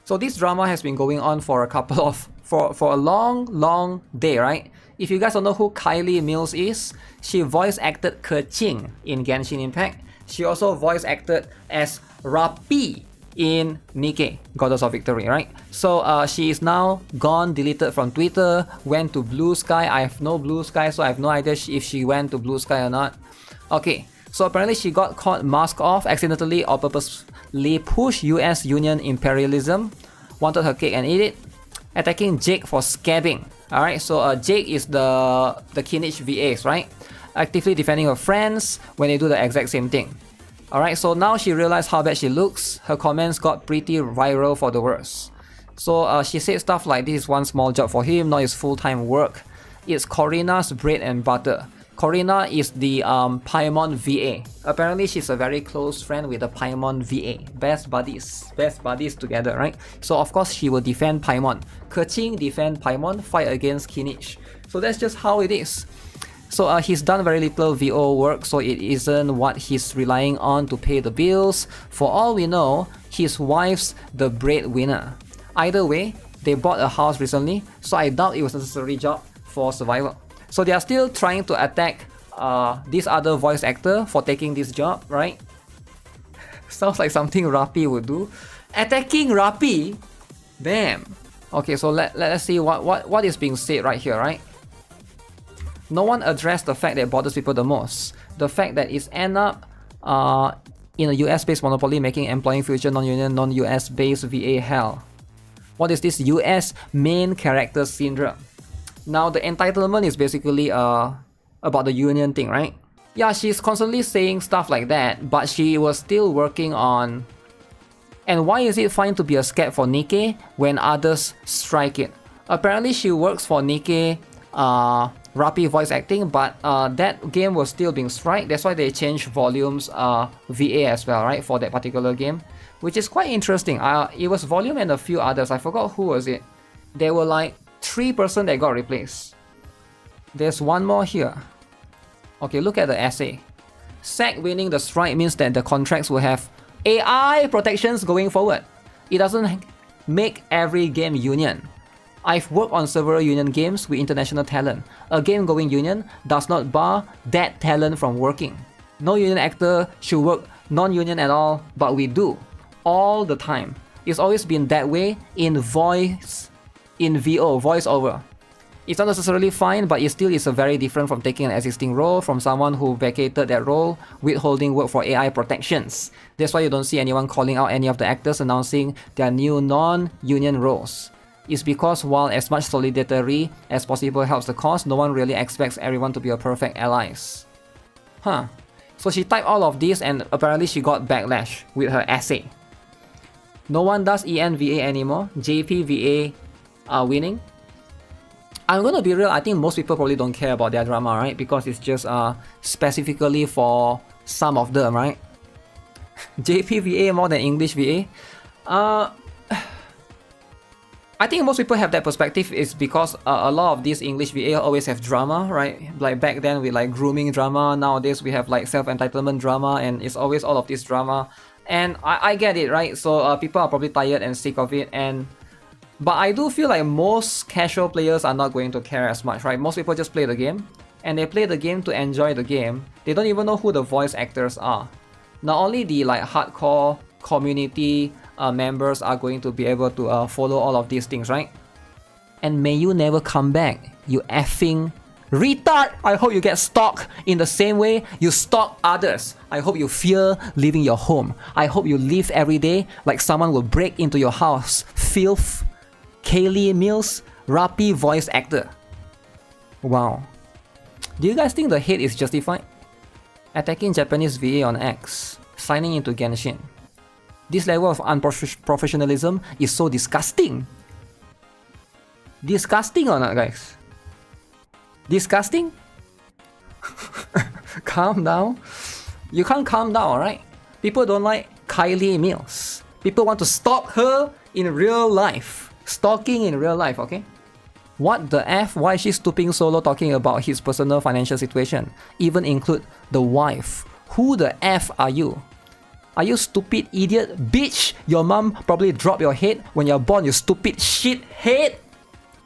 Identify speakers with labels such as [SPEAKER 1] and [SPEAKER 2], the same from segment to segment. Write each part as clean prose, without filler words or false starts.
[SPEAKER 1] So this drama has been going on for a long day, right? If you guys don't know who Kylie Mills is, she voice acted Keqing in Genshin Impact. She also voice acted as Rapi in Nikke, Goddess of Victory, right? So she is now gone, deleted from Twitter, went to Blue Sky. I have no Blue Sky, so I have no idea if she went to Blue Sky or not. Okay, so apparently she got caught mask off, accidentally or purposely pushed US Union imperialism, wanted her cake and eat it, attacking Jake for scabbing. Alright, so Jake is the Kinich VAs, right? Actively defending her friends when they do the exact same thing. Alright, so now she realized how bad she looks. Her comments got pretty viral for the worse. So she said stuff like, this is one small job for him, not his full-time work. It's Corina's bread and butter. Corina is the Paimon VA. Apparently she's a very close friend with the Paimon VA. Best buddies together, right? So of course she will defend Paimon. Keqing defend Paimon, fight against Kinich. So that's just how it is. So he's done very little VO work, so it isn't what he's relying on to pay the bills. For all we know, his wife's the breadwinner. Either way, they bought a house recently, so I doubt it was a necessary job for survival. So they are still trying to attack this other voice actor for taking this job, right? Sounds like something Rapi would do. Attacking Rapi? Damn. Okay, so let's see what is being said right here, right? No one addressed the fact that bothers people the most. The fact that it's end up in a US-based monopoly making employing future non-union, non-US-based VA hell. What is this US main character syndrome? Now the entitlement is basically about the union thing, right? Yeah, she's constantly saying stuff like that, but she was still working on... And why is it fine to be a scab for Nikke when others strike it? Apparently she works for Nikke Rapi voice acting, but that game was still being striked. That's why they changed Volume's VA as well, right? For that particular game, which is quite interesting. It was Volume and a few others. I forgot who was it. There were like 3 person that got replaced. There's one more here. Okay, look at the essay. SAG winning the strike means that the contracts will have AI protections going forward. It doesn't make every game union. I've worked on several union games with international talent. A game going union does not bar that talent from working. No union actor should work non-union at all, but we do. All the time. It's always been that way in VO, voiceover. It's not necessarily fine, but it still is a very different from taking an existing role from someone who vacated that role, withholding work for AI protections. That's why you don't see anyone calling out any of the actors announcing their new non-union roles. It's because while as much solidarity as possible helps the cause, no one really expects everyone to be a perfect allies. Huh. So she typed all of this and apparently she got backlash with her essay. No one does ENVA anymore. JPVA are winning. I'm gonna be real, I think most people probably don't care about their drama, right? Because it's just specifically for some of them, right? JPVA more than English VA. I think most people have that perspective is because a lot of these English VA always have drama, right? Like back then we like grooming drama, nowadays we have like self-entitlement drama, and it's always all of this drama. And I get it, right? So people are probably tired and sick of it, but I do feel like most casual players are not going to care as much, right? Most people just play the game, and they play the game to enjoy the game. They don't even know who the voice actors are. Not only the like hardcore community members are going to be able to follow all of these things, right? And may you never come back, you effing retard! I hope you get stalked in the same way you stalk others. I hope you fear leaving your home. I hope you live every day like someone will break into your house. Filth. Kylie Mills, Rapi voice actor. Wow. Do you guys think the hate is justified? Attacking Japanese VA on X. Signing into Genshin. This level of unprofessionalism is so disgusting. Disgusting or not, guys? Disgusting? Calm down. You can't calm down, right? People don't like Kylie Mills. People want to stalk her in real life. Stalking in real life, okay? What the F? Why is she stooping so low talking about his personal financial situation? Even include the wife. Who the F are you? Are you stupid idiot? Bitch! Your mom probably dropped your head when you're born, you stupid shit head!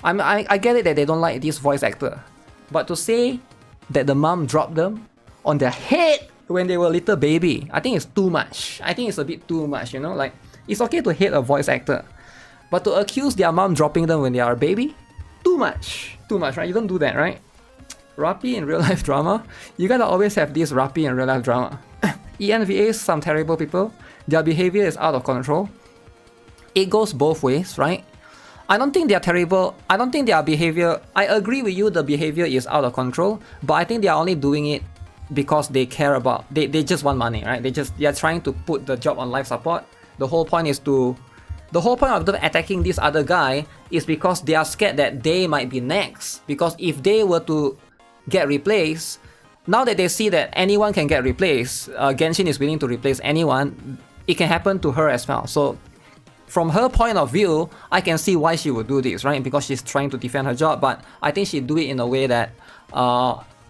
[SPEAKER 1] I get it that they don't like this voice actor. But to say that the mom dropped them on their head when they were a little baby, I think it's too much. I think it's a bit too much, you know? Like, it's okay to hate a voice actor. But to accuse their mom dropping them when they are a baby? Too much. Too much, right? You don't do that, right? Rappy in real life drama? You gotta always have this rappy in real life drama. ENVAs, some terrible people. Their behavior is out of control. It goes both ways, right? I don't think they're terrible. I don't think their behavior... I agree with you, the behavior is out of control. But I think they're only doing it because they care about... They just want money, right? They're trying to put the job on life support. The whole point is to... The whole point of them attacking this other guy is because they are scared that they might be next. Because if they were to get replaced, now that they see that anyone can get replaced, Genshin is willing to replace anyone, it can happen to her as well. So from her point of view, I can see why she would do this, right? Because she's trying to defend her job, but I think she'd do it in a way that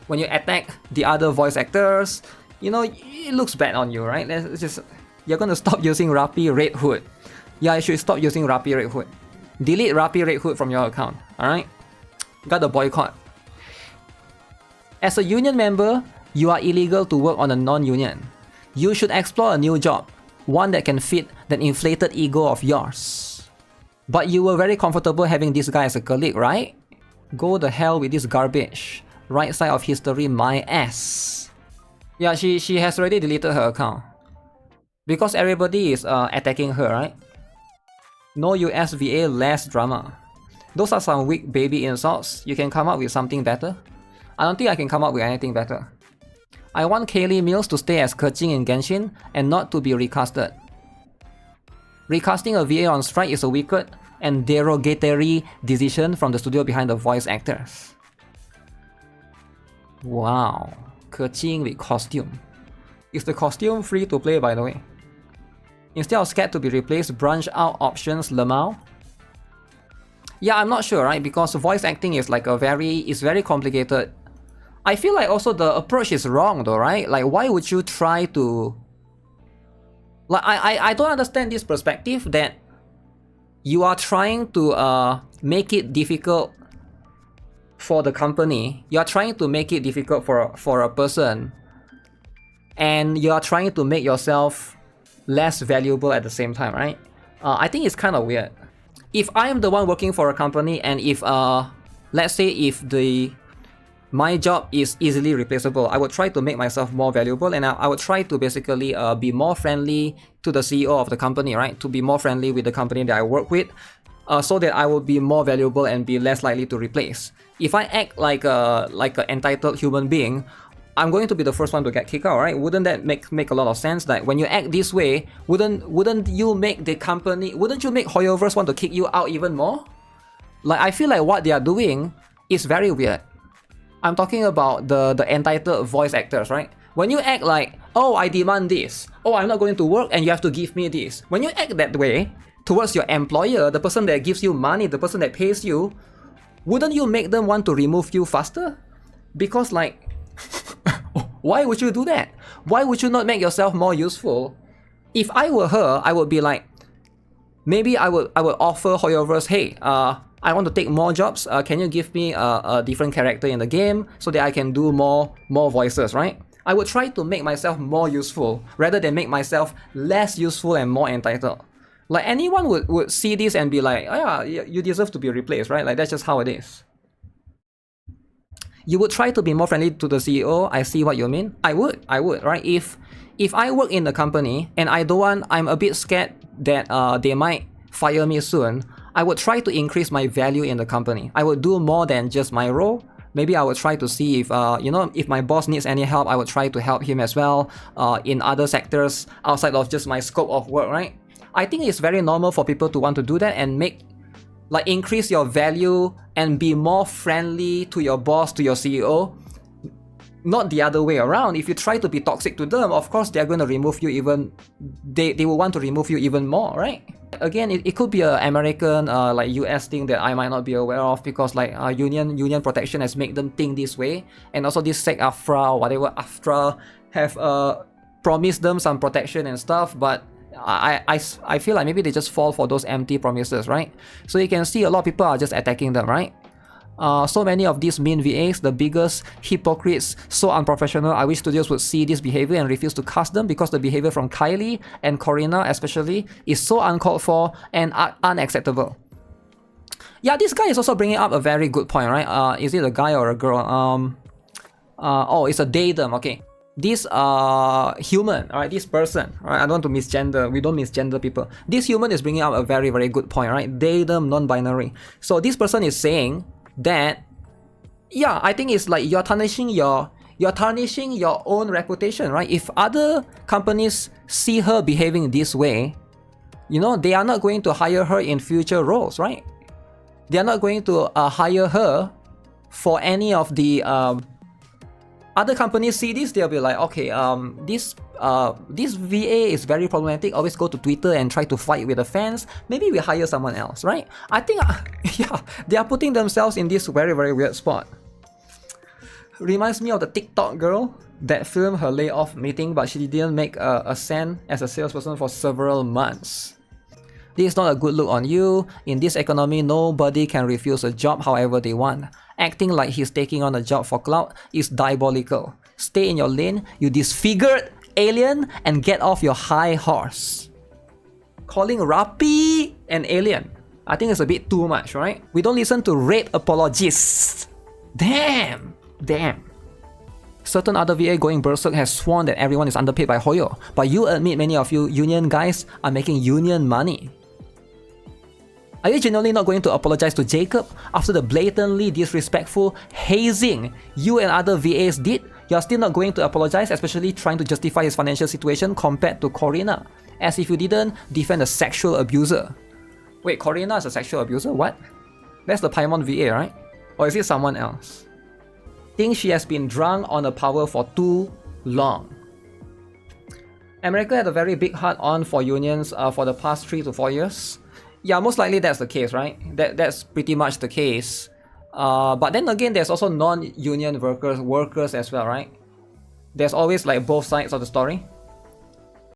[SPEAKER 1] when you attack the other voice actors, you know, it looks bad on you, right? It's just, you're gonna stop using Rappy Red Hood. Yeah, you should stop using Rappy Red Hood. Delete Rappy Red Hood from your account, alright? Got the boycott. As a union member, you are illegal to work on a non-union. You should explore a new job, one that can fit that inflated ego of yours. But you were very comfortable having this guy as a colleague, right? Go the hell with this garbage. Right side of history, my ass. Yeah, she has already deleted her account. Because everybody is attacking her, right? No USVA, less drama. Those are some weak baby insults. You can come up with something better. I don't think I can come up with anything better. I want Kaylee Mills to stay as Keqing in Genshin and not to be recasted. Recasting a VA on strike is a wicked and derogatory decision from the studio behind the voice actors. Wow, Keqing with costume. Is the costume free to play, by the way? Instead of scared to be replaced, branch out options Lemao. Yeah, I'm not sure, right? Because voice acting is like it's very complicated. I feel like also the approach is wrong though, right? Like, why would you try to... Like, I don't understand this perspective that you are trying to make it difficult for the company. You are trying to make it difficult for a person. And you are trying to make yourself less valuable at the same time, right? I think it's kind of weird. If I am the one working for a company and if, let's say if my job is easily replaceable, I would try to make myself more valuable and I would try to basically be more friendly to the CEO of the company, right? To be more friendly with the company that I work with so that I will be more valuable and be less likely to replace. If I act like an entitled human being, I'm going to be the first one to get kicked out, right? Wouldn't that make a lot of sense? Like when you act this way, wouldn't you make the company, wouldn't you make Hoyoverse want to kick you out even more? Like I feel like what they are doing is very weird. I'm talking about the entitled voice actors, right? When you act like, oh, I demand this, oh, I'm not going to work and you have to give me this. When you act that way towards your employer, the person that gives you money, the person that pays you, wouldn't you make them want to remove you faster? Because like, why would you do that? Why would you not make yourself more useful? If I were her, I would be like, maybe I would offer Hoyoverse, hey, I want to take more jobs. Can you give me a different character in the game so that I can do more voices, right? I would try to make myself more useful rather than make myself less useful and more entitled. Like anyone would see this and be like, oh yeah, you deserve to be replaced, right? Like that's just how it is. You would try to be more friendly to the CEO. I see what you mean. I would, right? If I work in the company and I'm a bit scared that they might fire me soon, I would try to increase my value in the company. I would do more than just my role. Maybe I would try to see if, if my boss needs any help, I would try to help him as well in other sectors outside of just my scope of work, right? I think it's very normal for people to want to do that and increase your value and be more friendly to your boss, to your CEO. Not the other way around. If you try to be toxic to them, of course they're going to remove you even... They will want to remove you even more, right? Again, it could be an American, US thing that I might not be aware of because union protection has made them think this way. And also this SAG-AFTRA or whatever AFTRA have promised them some protection and stuff, but I feel like maybe they just fall for those empty promises, right? So you can see a lot of people are just attacking them, right? So many of these mean VAs, the biggest hypocrites, so unprofessional. I wish studios would see this behavior and refuse to cast them, because the behavior from Kylie and Corina especially is so uncalled for and unacceptable. Yeah, this guy is also bringing up a very good point, right? Is it a guy or a girl? Oh, it's a they them. Okay, this human, all right, this person, all right, I don't want to misgender. We don't misgender people. This human is bringing up a very, very good point, right? They them, non-binary. So this person is saying that, yeah, I think it's like you're tarnishing your own reputation, right? If other companies see her behaving this way, you know, they are not going to hire her in future roles, right? They are not going to hire her for any of the other companies. See this, they'll be like, okay, this VA is very problematic, always go to Twitter and try to fight with the fans, maybe we hire someone else, right? I think, yeah, they are putting themselves in this very, very weird spot. Reminds me of the TikTok girl that filmed her layoff meeting, but she didn't make a cent as a salesperson for several months. This is not a good look on you. In this economy, nobody can refuse a job however they want. Acting like he's taking on a job for clout is diabolical. Stay in your lane, you disfigured alien, and get off your high horse. Calling Rappi an alien, I think it's a bit too much, right? We don't listen to rape apologists. Damn. Certain other VA going berserk has sworn that everyone is underpaid by Hoyo, but you admit many of you union guys are making union money. Are you genuinely not going to apologize to Jacob after the blatantly disrespectful hazing you and other VAs did? You're still not going to apologize, especially trying to justify his financial situation compared to Corina, as if you didn't defend a sexual abuser. Wait, Corina is a sexual abuser? What? That's the Paimon VA, right? Or is it someone else? Think she has been drunk on her power for too long. America had a very big hard-on for unions for the past 3 to 4 years. Yeah, most likely that's the case, right? That's pretty much the case. But then again, there's also non-union workers as well, right? There's always like both sides of the story.